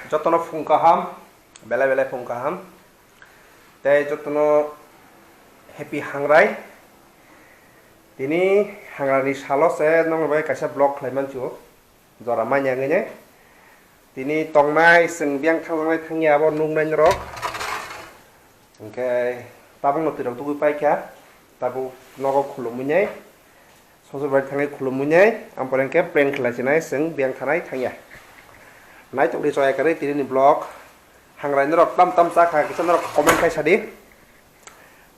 Jotono fungkaham, bela-bela fungkaham. Teh jotono happy hangrai. Ini hangrai ni salos nong lebai kaisa blog laiman cu. Jora manya ngene. Ini tongnai seng biang thangnai thangya bo nungnai rok. Oke, tabung no tirok tu pai kya. Tabu nogo khulumunyai. Sosor bai thangai khulumunyai. Amporeng ke prank khlasinai seng biang thanai thangya. Nai tok di soya kare tini ni blog. Hangrai rok tam sakha kisa rok komen kai sadi.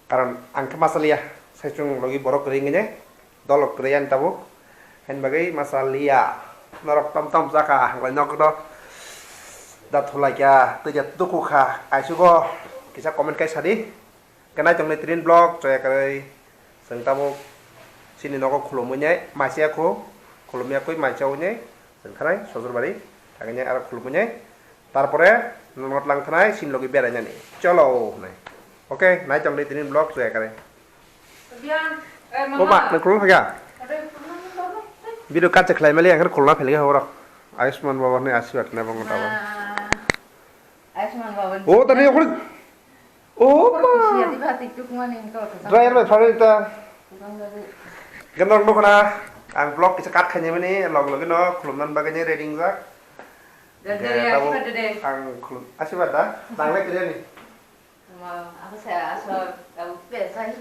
Karan angke masalia saya cung logi borok kering ini. Dolok kerian tabu. Hen bagai masalia. Norok tam sakha hangrai nok do. Datulai kya tejat tuku kha. Aisu go kisa komen kai sadi. Kenai tong tini blog soya kare seng tabu. Sini noko khulumunyai masih aku khulumnya aku macaunya. Seng kanai sosor bari. Agaknya arah khulumunyai. Tarpore nongot lang thanai sin logi beranya nih. Cholo nih. Oke, naik trong tini blog soya kare. Ko mak khulum ya. Video kat cek lai meli angker khulna pheli ha ora. Ayushman baba ne aswat na bang tawa. Ayushman baba. Oh tadi aku. Oh ma. Driver me phari ta. Gendong no kana ang blog kita kat khanya meni log logi no khulumnan baganya reading jak. Ang khulum aswat da. Tangle kire ni. Aku saya asal tahu pesa.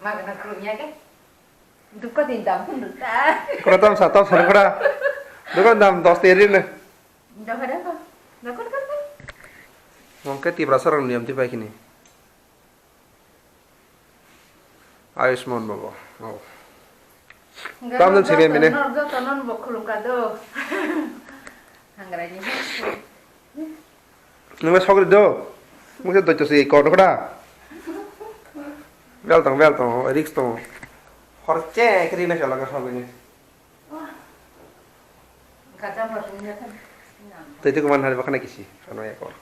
Makan khulumnya kan. Duka tindam pun duka. Kalau tam satu sarang kera. Duka tam dos tirin nih. Duka ada apa? Duka kan? Mungkin tiba sarang niam tiba kini. Ayushman baba. Oh. Tam dan sini mene. Tanon bokulum kado. Anggaranya. Nunggu sokri do. Mungkin tuh si kau kera. Bel tong, Eriks tong. Horce kerina siapa lagi soal ini? Kacang maksudnya kan. Tadi kemana hari makan lagi sih? Anu ya kor.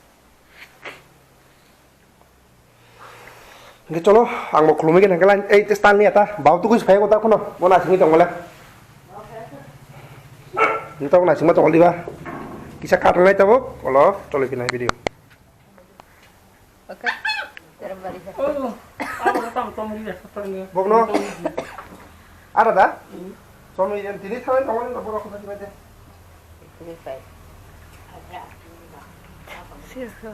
Nggak colo, ang mau kelumi kan angkalan. Testan nih ata. Bau tuh gue supaya kota kono. Mau nasi ngi tongol ya. Ini tong nasi mah tongol di bah. Kisah karena itu bu. Kalau colo pindah video. Oke. Terbalik. Oh, aku datang tong dia setelahnya. Bokno. Ada dah? Suami yang tini tahu tongol nggak boleh aku tadi macam. Ini baik. Ada. Siapa?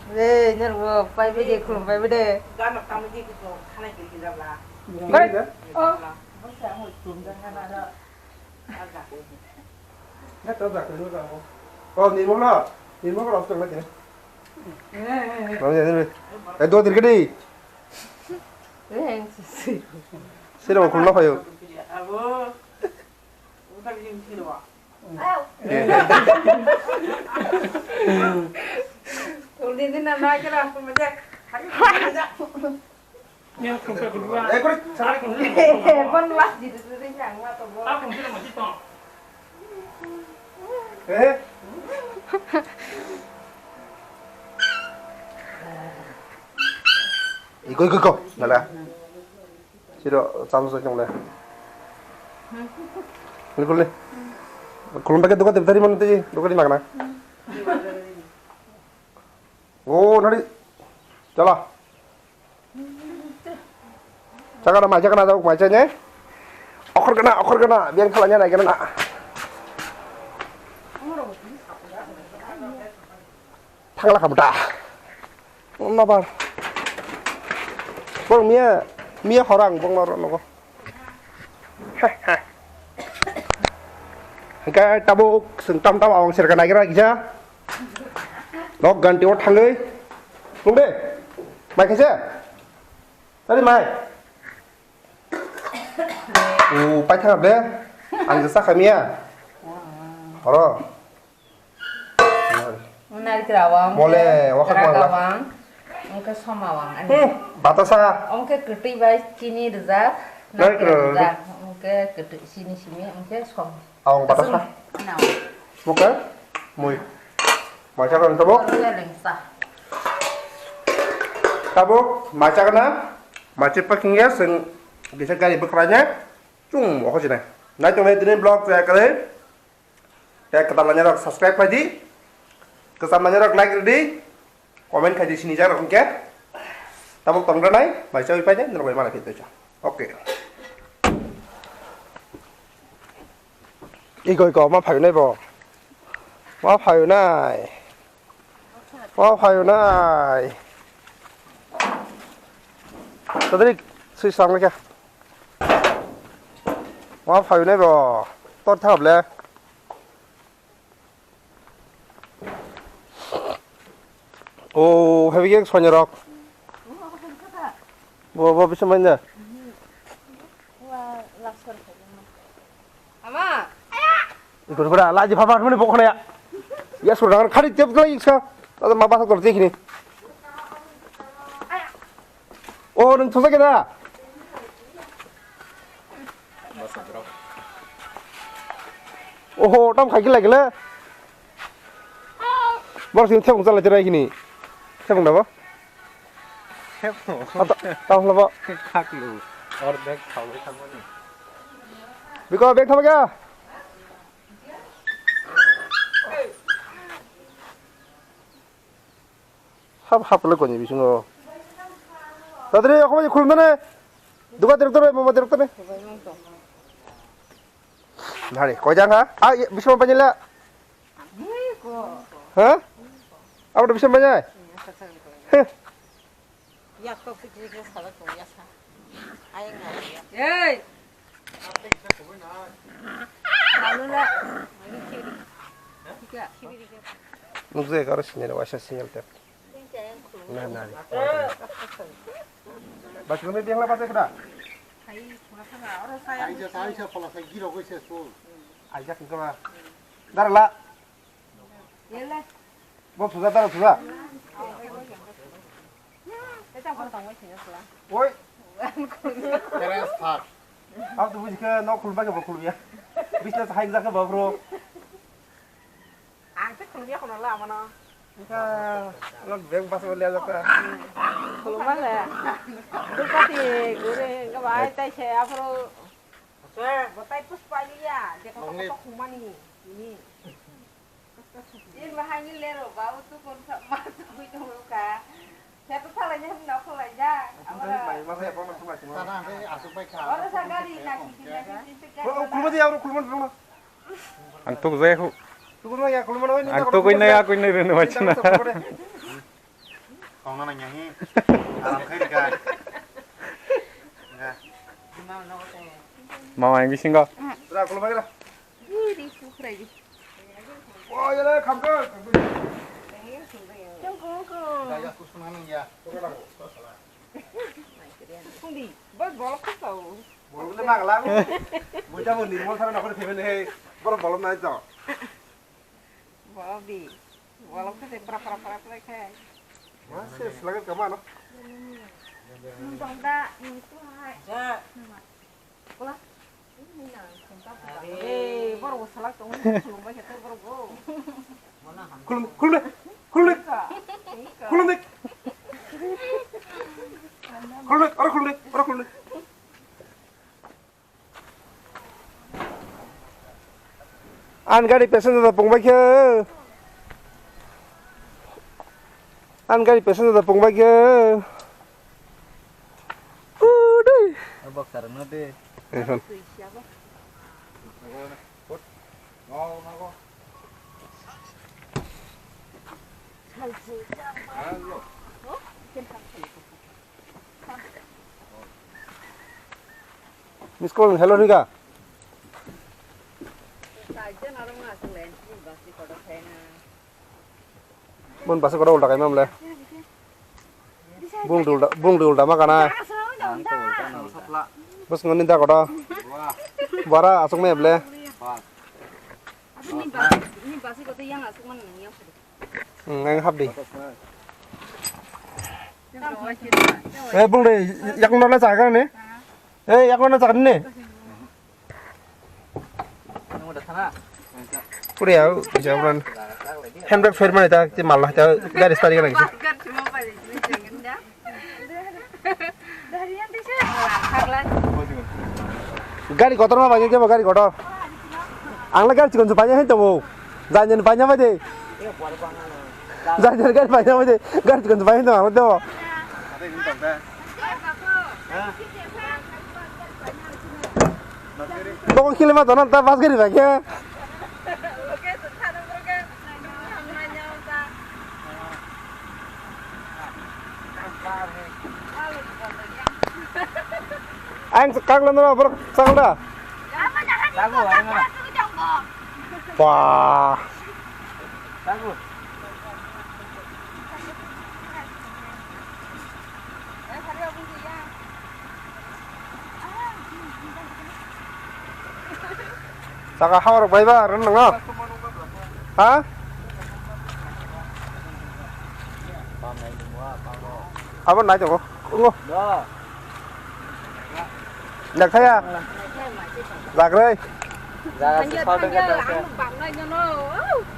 Nyerwo, pai bede kulum pai bede. Kan kamu di itu kana gitu lah. Baik dah. Oh. Masa mau kulum dengan ada agak. Nggak tahu tak dulu kamu. Oh, ni mau lah. Ni mau kalau sudah macam ni. Dua tiga di. Sila mo kulong kayo. Abo. Udah bikin sila. Udah ini nama kira aku macam. Yang kedua. Kau cari Pon was di situ yang atau bo. Aku sila masih tong. Iko. Nala. Sila samsul kang le. Kulong le. Kulong pakai tukar tadi mana tadi? Tukar di mana? Oh, nari. Jalan. Jangan macam tahu macamnya. Okor kena. Biar kalanya naik kena. Thanglah kamu dah. Napa? Bang Mia orang bang naro noko. Cái tabu sừng tam awang sir kana kira kisa. Log ganti ot hangai. Lung deh. Mai kisa. Tadi mai. Pai thang deh. Ang jasa kamia. Oro. Menarik terawang. Boleh, wakak terawang. Ongke somawang. Batasa. Ongke keti bai cini rezak. Naik rezak. Ongke keti sini ongke som. Awang batasa. Nah. Muka? Mui. Macam kan tabu? Tabu macam kana? Macam pakingnya seng bisa kali bekerja. Cung, aku sini. Nah, cuma ini blog saya kali. kayak ketamanya rok subscribe aja kesamanya rok like ready komen kaji sini jar oke tabuk tongkran nai baca wipa aja ntar mana kita aja oke 이거 엄마 파요네 뭐 와 파요나이 와 파요나이 너들이 수상 이렇게 와 파요네 뭐ต้นทับเลยโอ้เฮฟวี่เก็กส่วนใหญ่หรอกบ่เป็นสมัยเนี่ย 아마 이거 그래 라지 봐봐 그러면 보거냐 야 소랑 칼이 떼고 있어 나도 마바서 그러지 기니 오는 도사게다 오호 땀 가길래 길래 뭐 지금 태풍 잘라 저래 기니 태풍 나봐 태풍 땀 나봐 카클루 어르백 타고 타고니 미거 백 타봐가 합을 거니 미신 거 다들이 한번 굴면에 누가 데려더래 뭐 데려더래 나리 거장아 아 미신 반일라 어 아무도 미신 반야 약도 그지게 살아 동야사 아잉아 에이 나누라 누구에 가르치냐 와샤 시nyal 때 nah nah bác cứ mấy tiếng là bác sẽ cái 아이저 사이저 폴라서 기록을 했어 ai chắc cái mà đó là 얘래 bố thủ ra đó là thủ ra 대장 건 동네 지냈어 ôi 테레스 탑 아 또 뭐지 그 nó khul bao giờ khul vậy business hay ra cái bờ pro 안 찍고 비야 하나 라마 나 cái nó việc bắt đầu leo ra 그러면 똑같이 그래 그 와이 따이 제 앞으로 뭐 따이 뿌스빠이야 내가 또 공만이 이니 일만 한 일내로 마우 뚜껑 마우 뚜껑 좀 볼까 saya tuh salahnya hendak salahnya mày mà thấy bóng nó không phải chỉ mà 사람이 아스파이카 orang sagari nasi khul bao giờ khul bao giờ 안토 제후 khul bao giờ khul bao giờ 안토 거이나야 거이나르는 왔잖아 건강한 양이 아람 크니까 마마 앵기신가 ra khul bao giờ đi phu kray đi 와 얘네 감각 나야 구순하는 야 근데 뭐 몰랐어 모르는데 막 라고 뭐 잡은 니 뭘 사람 나고 되면 해 뭐라 벌럼 나 있어 뭐디 몰랐어 프라프라프라 그래 masih selagi ke mana nung da nung tu hai 자 pula ini na kontak 에이 뭐라고 살았어 오늘 그런 거 했다 그러고 kulun kulun kulun orang kulun an gari pesen da pung bakhe an gari pesen da pung bakhe udai bak sarana de Miss Call, hello Rika. saja narung asal lain sih basi kodok kena Bun pasal kau udah kayak mana le? Bung dul dah makan ah. Bos ngonin dah kau bara asuk me le. ini basi kota yang asal mana yang Ngang hấp đi. Ê bung đây, yak nó là sao cái này? Ê yak nó là sao này? Kuri ya, jangan handbrake fair mana tak? Cuma malah tak garis tadi lagi. kan cuma pada ini jangan dah dari yang desa haglan Gari kotor mah banyak je, gari kotor. Angla gari cikon supaya hen tahu. Jangan banyak aja. Jangan kan banyak aja. Kan juga banyak tuh apa tuh? Ada ini tak dah. Kau kilometer nanti pas kiri lagi ya. Anh căng lên rồi, bro, sang đó. Wow. Saka hawar bay ba ren nang ha apa nai cho cô Nhật thấy à? Giặc đây. Dạ, sao được cái đó? Bằng đây cho nó.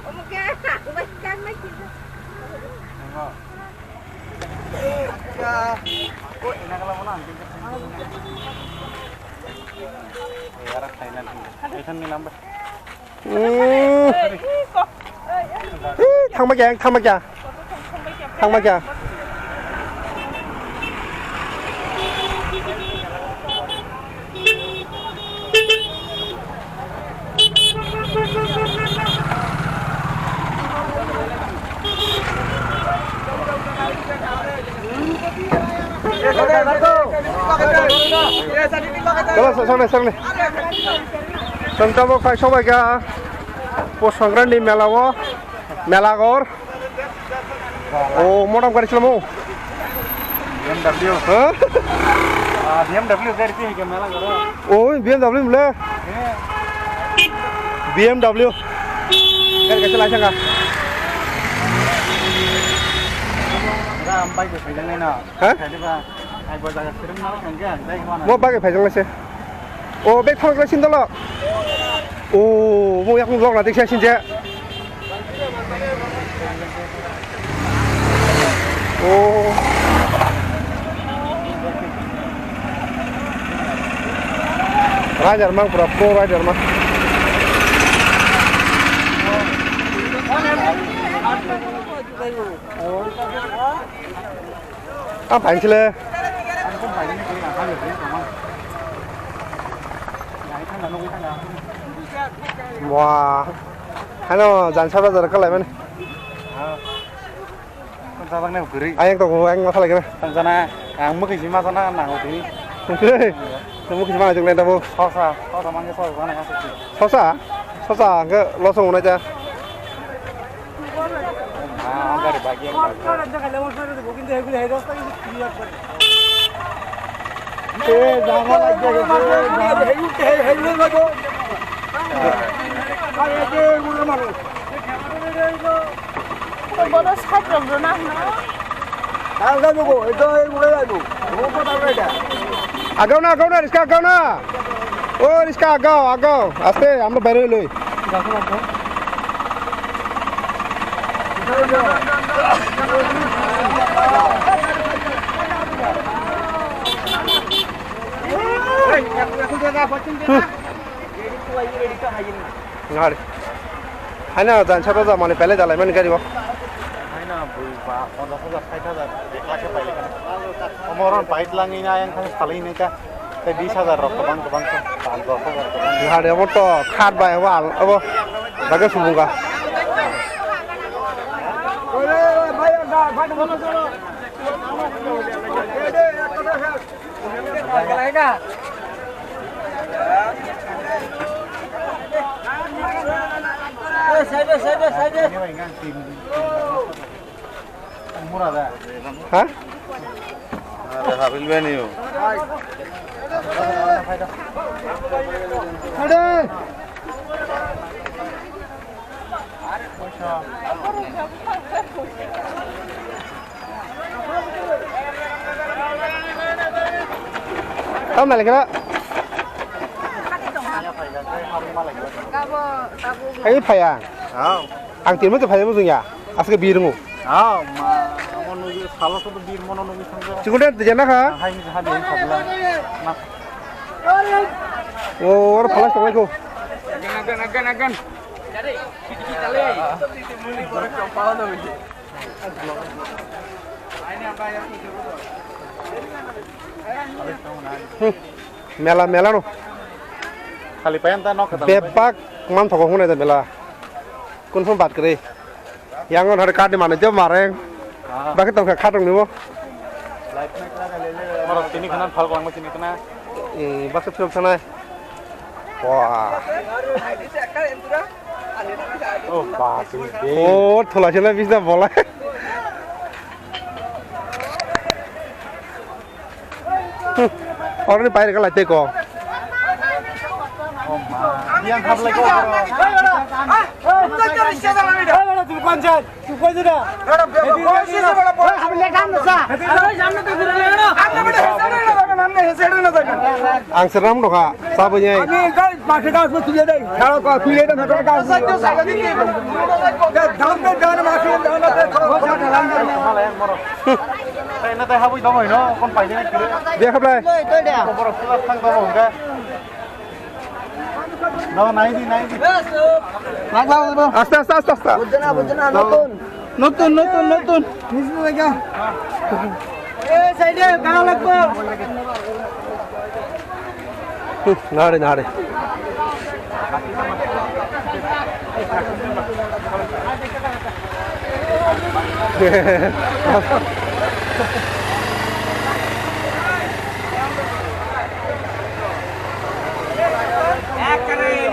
Ông cái mấy cái mấy chuyện. Thằng bác giang, thằng bác giang. Thằng bác giang. sang này sang tao phải sao vậy cả po Sankranti মেলাও মেলাগর ও মোটাম করেছিলাম ও BMW হ্যাঁ BMW গাড়ি কি মেলা করো ওই BMW বলে BMW গাড়ি কাছে লাইসেন্স কা ram bay cái phải như này nào hả ai bao giờ cái nó cái cái đây con 뭐 바게 배정했어요. 오, 백탕을 신달라. 오, 뭐 약간 그거 나한테 신제. 오. 라이더 망 프로 프로 라이더 망. 아, 반실래. không phải như thế là hai người đấy mà nhảy thằng là nuôi thằng nào 와, 하나 잔 잡아서 갈래 맨. con sao bác này cười anh tao anh mà thay cái này. thằng sana mức cái gì mà sana nào tí 그래. 너무 그지 마. 정말 뭐 sao mang cái soi của này 서사. 서사 그 로송 오나자. ông cái bagian বড় সাইড রঙ না Agaw na, Rizka, agaw na. Oh, Rizka, agaw. Aste, আমরা বাইরে লই। Ngari. Haina jan chapa ja mane pele jalai mane gari bo. haina bui ba 50,000 60,000 1 lakh paile kan omoron pait langi na yang khas salai nei ka te 20,000 rok bang 10,000 Ngari mo to khat bai wal abo. Baga subunga. ini mai ngang tim murah dah Hah? ada habil bani yo Ada. Tao này là cái đó. Cái phải à? Ang tiền mất cái phải mất ya? Asal cái biru. ma amon nugi salah satu bir mono nugi sangga Cikgu dia terjana kah? hai mi hadi sabla ma Oh, orang palas tak lagi. Agan. Mela mela no. Kali payan ta nok Bebak man thoko hune da mela. Kun phon bat kare. Yang on har card mane jo mare. Ba ke tong kha tong ni bo. Maro tini khanan phal kong ma tini kana. Ba ke phil sanai. Wah. Oh ba tu be. Oh thola chena bisna bola. Orang ni bayar kalau teko. Yang khap lai ko. Ang seram doka, sabunya. Nah, teh habis dong ini, kon pai ini kira. Dia khap lai. Kompor sudah sang dong enggak. No, naik. Asta. Notun. Nismu lagi. Saya kau laku. Nade.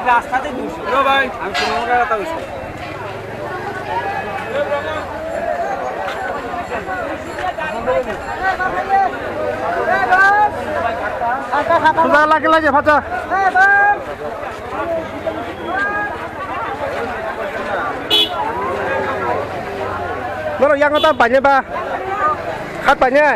রাস্তাতে দুশো ভাই আমি কোনো কথা বলছি Sudah lagi baca. Nó yang có tao banyak ba. Khát banyak.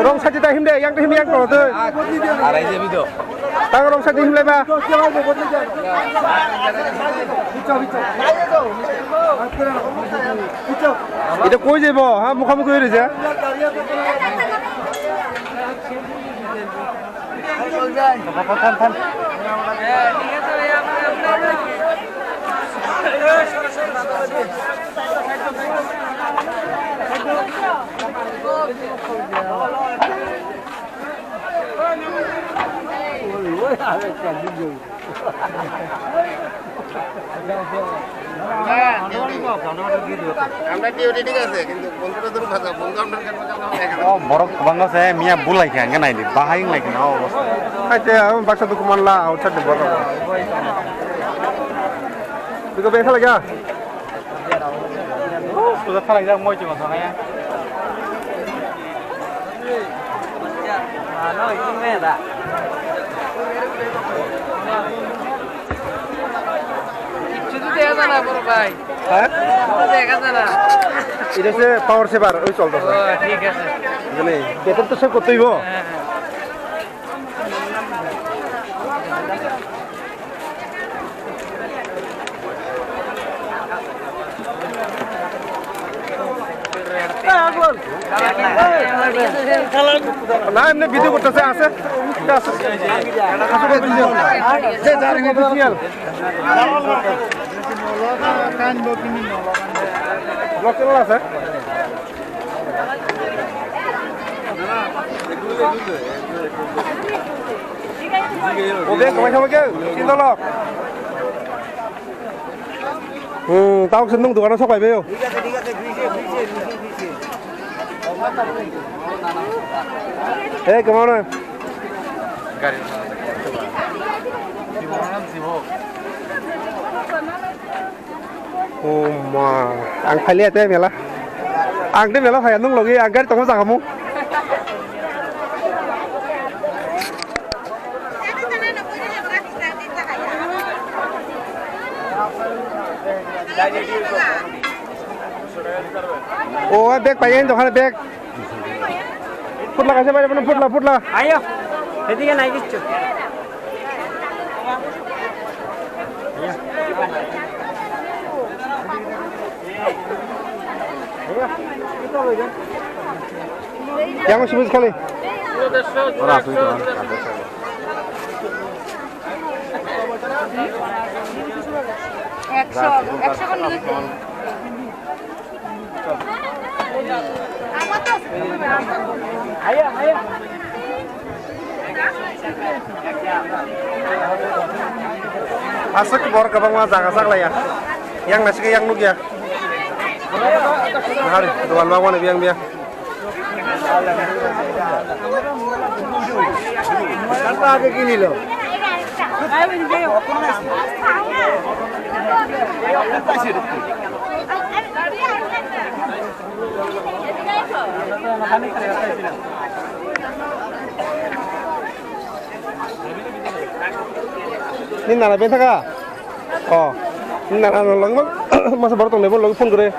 Rong saja dah him deh, yang tu him yang kalau tu. Arai je video. Tang rong saja him leba. Itu kau je bo, ha muka muka ini je. Tan. আমরা ডিউটি ঠিক আছে কিন্তু বন্ধুরা তোর ভাষা বন্ধু আমরা কেন Oh, borok bangga saya mia bulai kan kan ini bahaya lagi nah bos. Aja baksa tu kuman lah outside de borok. Bigo besa lagi ah. Sudah salah yang mau cuma sana ya. Nó ini merah. Itu dia sana bro भाई. Hah? Itu dia sana. Itu se power saver ওই চলতেছে। Oh, ঠিক আছে। জানি বেতন তো সব করতেই হইব। না এমনি ভিডিও করতেছে আছে আছে ওদের কমাই খাবো কেউ চিন্তা লোক tao xin nông tụi nó sắp bài bêu ê cảm ơn em mà ăn phải liệt thế mày là ăn thế mày là phải ăn nông lộc đi ăn cái tao có rằng không Oh, bag payen tu kan bag. Putla kasih bayar mana putla. Ayo. Jadi kan naik itu. Ayo. Yang masih sekali. Ora asli to. Ekso kan gitu. Ayo. Asik bor kabang ma jaga sak lah ya. Yang nasi ke yang nuk ya. Hari tuan bang biang biang. Tanpa ada gini loh. Ini nana benta ka? Oh, ini nana lang mag masa baru tong lebon lagi phone करे.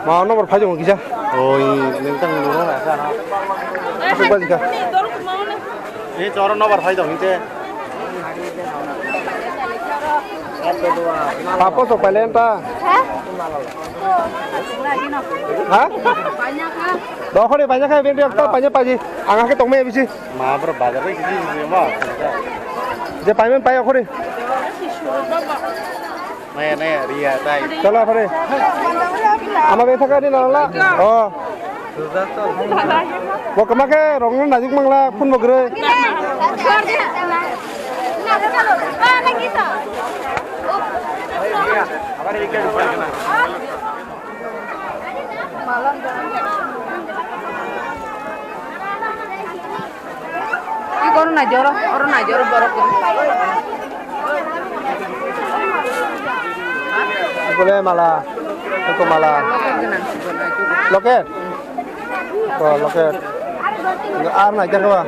Mau nomor pajang lagi sah? Oh, ini tang dulu lah sana. Apa baca ka? Ini cara nomor file dong ini. Apa so palenta? Hah? Banyak kan? Doh deh banyak kan benta apa banyak paji. Angah ke tong me bisi. Ma bro bazar ini sih mah. Je payment pay aku deh. Nih Ria tai. Chalo apa deh? Ama benta ka ni nala. Oh. Mau kemana? Rongan najuk mangla pun mau gere. Ini orang najoro borok. Boleh malah, itu malah. Loket. Oh loket. Enggak arna aja kau.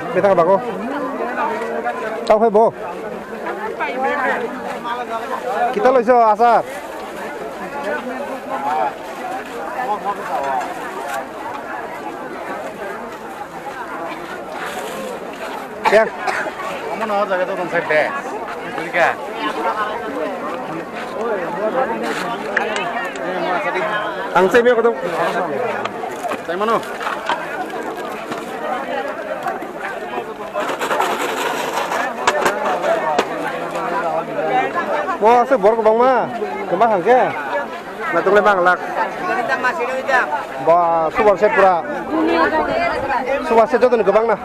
Beta ka bako? Tao phải bo. Kita lo iso asar. Ya. Kamu nawa jaga tuh konsep deh. Jadi kan. Ang sebe ko to. Saya mana? Mo se bor ko bang ma. Kemah hang ke. Na tung le bang lak. Ba subar set pura. Subar set jodan ke bang na.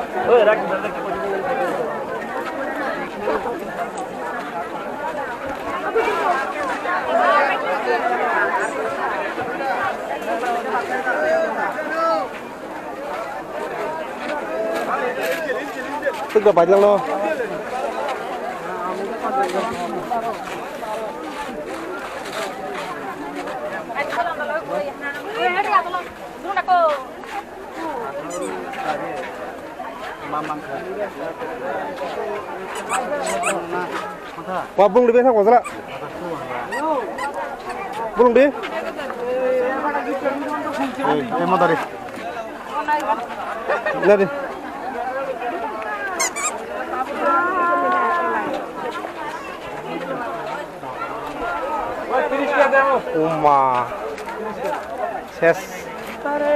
Tức là bài lo. Wah, belum di besok masalah. Belum di. Mau tadi. Nanti. Uma. Ses.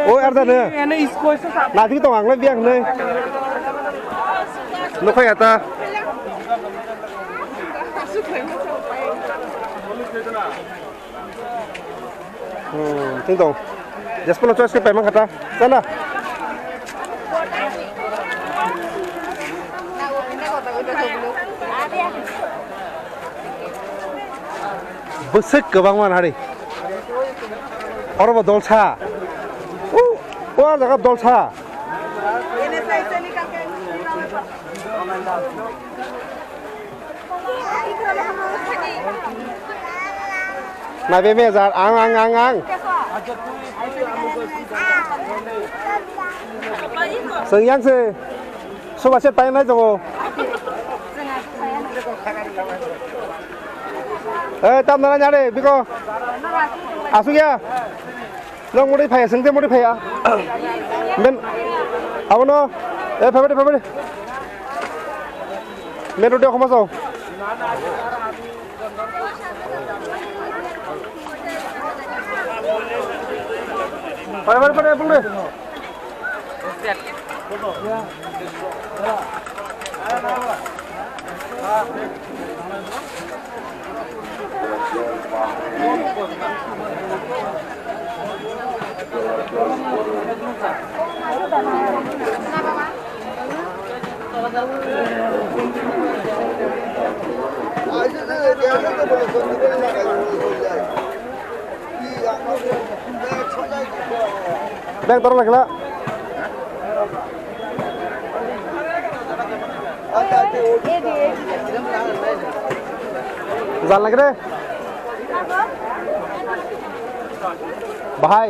Oh, ada nih. Nanti kita nggak biang nih. Lu kayak apa? Tinggal. Just perlu coba supaya emang kata. Sana. Besek ke bang mana hari? Orang berdol sa. Wah, jangan berdol sa. Này về mẹ già ăn. Sừng yang sư. Số mà sẽ tay nói rồi. Ê, tao nói nhá đi, biết không? À, xuống kia. Nó muốn đi phải, sừng thế muốn đi phải à? Bên, áo nó. Ê, phải đi. Bên đồ đeo không bao giờ. Phải, bung đi. Bang taruh lagi lah. Jalan lagi deh. Bahai.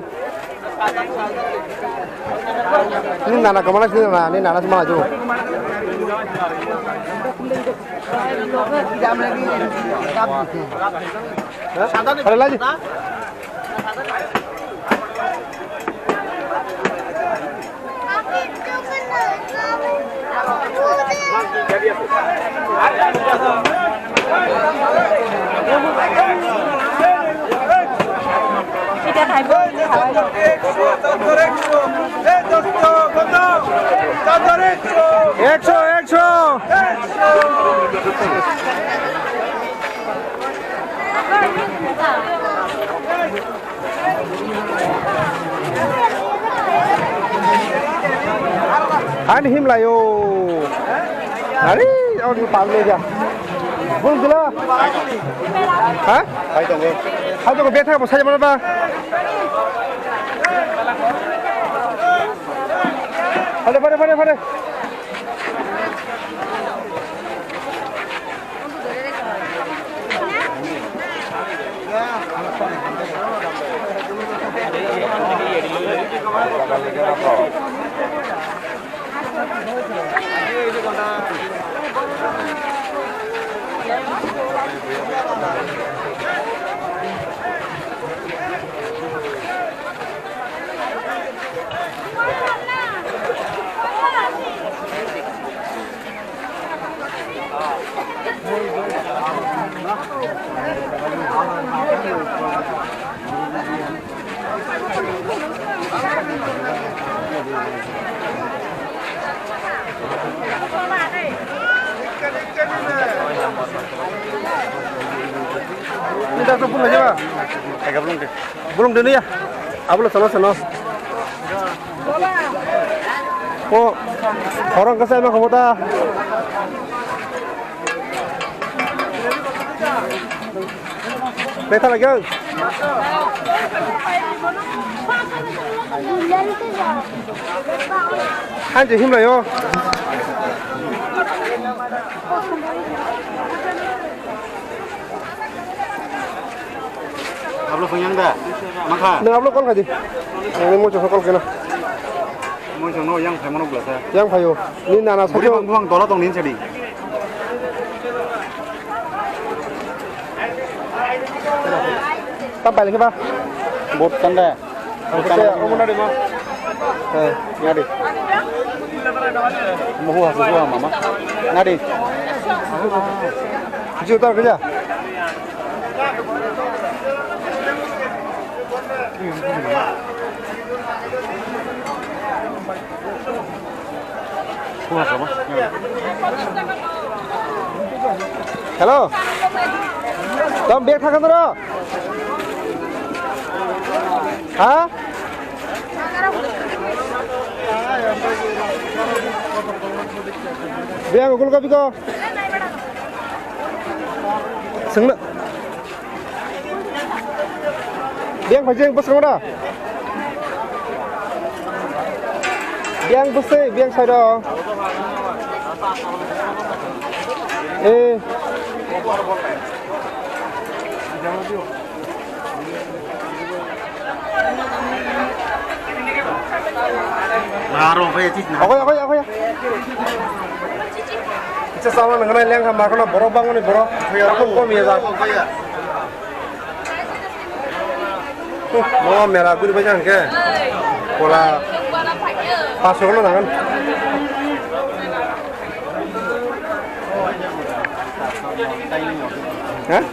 Ini nana kemana sih nana? Ini nana semua aja. Ada lagi. Ekso. Ani him lah yo. Ari, awak ni panggil dia. Belum jelas. Hah? Ayo kau biar saya mana bang? Pada. Ini dah sepuluh aja pak? Agak belum deh. Belum dulu ya? Aku belum sana. Oh, orang kesana emang kamu dah. Beta lagi. 한지 힘나요. Ablo penyang dah, maka. Neng ablo kol kaji. Neng mau coba kol kena. Mau coba yang saya mau belas ya. Yang payo. Ni nana Budi sajo. bang dola tong nin jadi. Tambah lagi pak. Bot tanda. Saya umur nadi mah. Ngadi. Mau hasil gua mama. Ngadi. Juta kerja. Hello. Tom biar khakan dulu. Hah? Biar ngukul kopi ko. Sengna. Biar bajeng bos kamu dah. Biar bosnya, biar saya dah. Naro pe cik na. Aku ya. Kita sama dengan yang sama karena borok bangun nih borok. Biar aku kok biasa. Mau merah aku dibaca ke? Pola. Pasok lo nangan. Hah?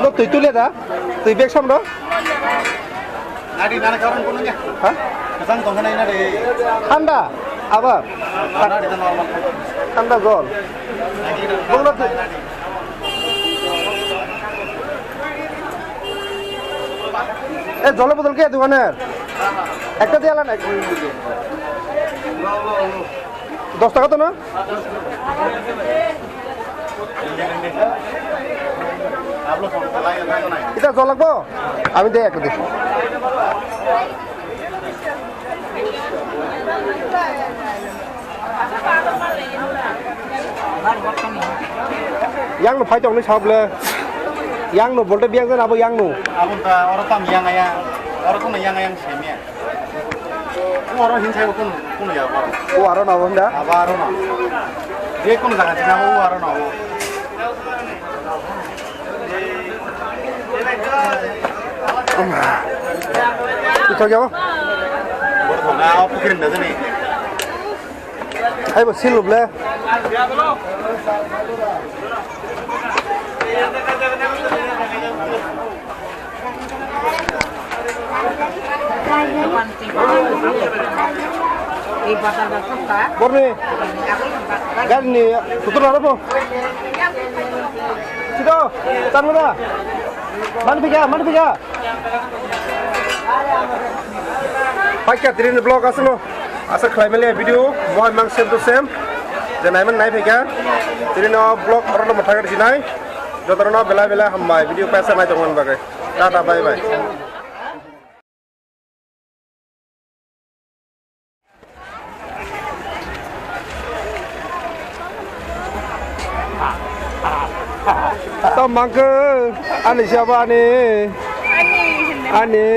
Lo tuh lihat ah? Tuh bag sama lo? Nadi nana kawan pununya. Hah? Kesang tongkan ini nadi. Anda? Apa? Nadi itu normal. Anda gol. Gol lo tuh. জলে বোতল কে দোকানের একটা দিয়ে আলা না 10 টাকা তো না এটা জল লাগবো আমি দেই একটা দিই yang nu phai chong ni chop le yang nu bolte biang jan abo yang nu Abun ta orang tam yang ayang orang kuna yang ayang semia. Orang hinsai kuna ya orang. o aro na bonda Aba orang na. Dia kuna jangan cina orang na. itu apa Nah, apa kirim dah ni? ai bo silup le Borne, gan ni tutur apa po? Sito, tan mo na. Mana piga? Pakai tirin blog asal asa klaimnya video, mau emang same to same. Jangan emang naik piga. Tirin blog orang nomor terakhir di sini. Jodoh bela hambai video pesa naik jangan bagai. Tata bye bye. Tao mang ke, ani siapa ani? Ani.